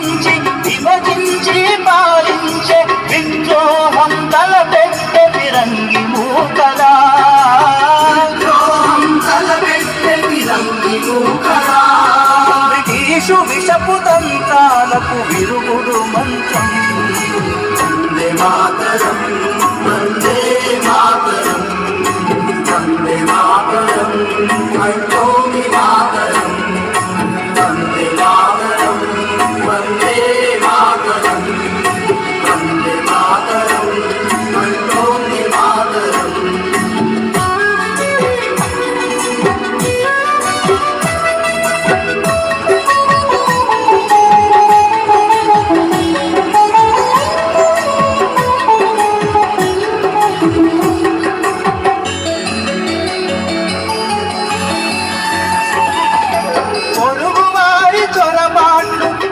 వంచి విభజించి పాలించే విద్రోహం తలపెట్టే ఫిరంగి మూకలా, బ్రిటిషు విషపు తంత్రాలకు విరుగుడు మంత్రం. వందే మాతరం, వందే మాతరం, వందే మాతరం, అంటోని మాతరం, వందే మాతరం, వందే మాతరం, వందే మాతరం, అంటోని మాతరం.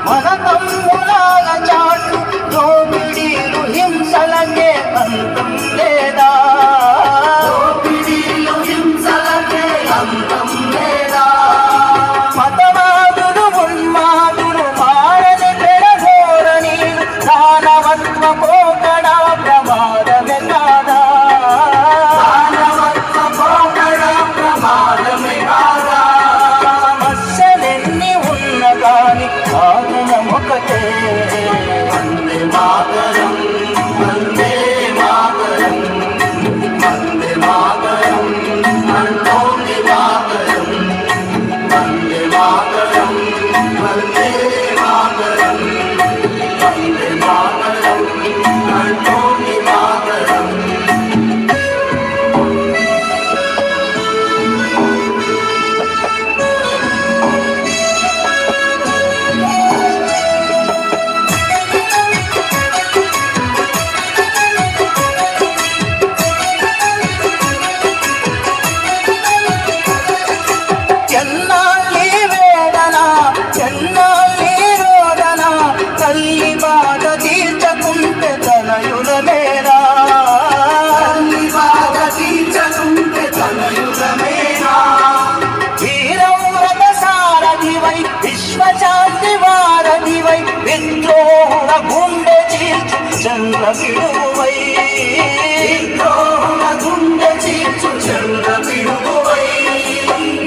మన తమ్ములాల చాటు దోపిడీలు హింసలకే అంతం లేదా, దోపిడీలు హింసలకే అంతం లేదా. మతవాదులు ఉన్మాదులు మారని పెడగోరని దానవత్వ పోకడా ప్రమాదమే కాదా, దానవత్వ పోకడా ప్రమాదమే కాదా. సమస్యలెన్ని ఉన్న గాని ఒకటే వందే మాతరం, వందే మాతరం, వందే మాతరం, అంటోని మాతరం, వందే మాతరం, వందే మాతరం, వందే మాతరం, అంటోని మాతరం. ఎన్నాళ్ళీ వేదన, ఎన్నాళ్ళీ రోదన, తల్లి బాధ తీర్చకుంటే తనయుల మేరా, తల్లి బాధ తీర్చకుంటే తనయుల మేరా. వీరవ్రత సారథివై విశ్వశాంతి వారధివై విద్రోహుల గుండె చీల్చు చంద్రపిడుగువై, విద్రోహుల గుండె చీల్చు చంద్రపిడుగువై.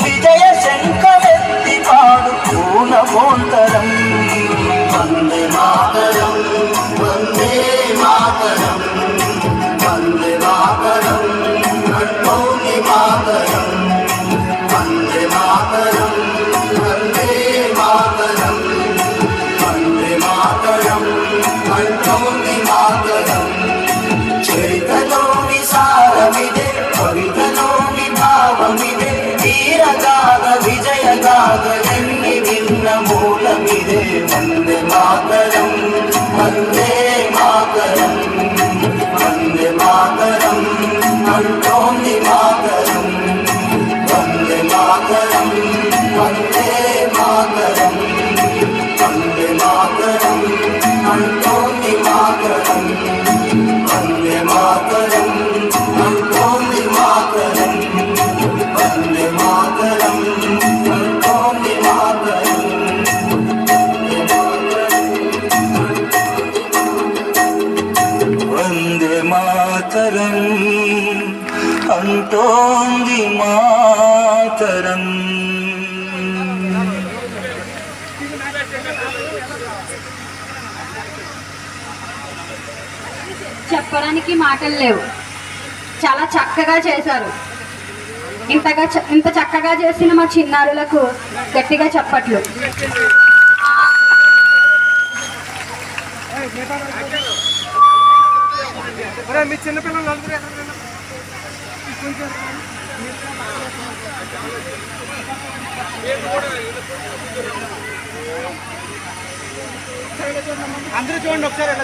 విజయ శంఖమెత్తి పాడు పూనభోంతరం. వందే మాతరం, వందే మాతరం, వందే మాతరం, అంటోని మాతరం, వందే మాతరం, వందే మాతరం, వందే మాతరం, అంటోని మాతరం. చరితలోని సారమిదే, కవితలోని భావమిదే, వీరగాథ విజయగాథ ఎన్ని విన్న మూలమిదే. వందే మాతరం, వందే మాతరం, వందే మాతరం, అంటోని మాతరం, వందే మాతరం, వందే మాతరం, వందే మాతరం, అంటోని మాతరం, వందే మాతరం, అంటోని మాతరం, వందే మాతరం, అంటోని మాతరం. వందే మాతరం, అంటోంది మాతరం. చెప్పడానికి మాటలు లేవు. చాలా చక్కగా చేశారు. ఇంత చక్కగా చేసిన మా చిన్నారులకు గట్టిగా చప్పట్లు. మీ చిన్నపిల్లలు అందరూ చూడండి ఒకసారి ఎలా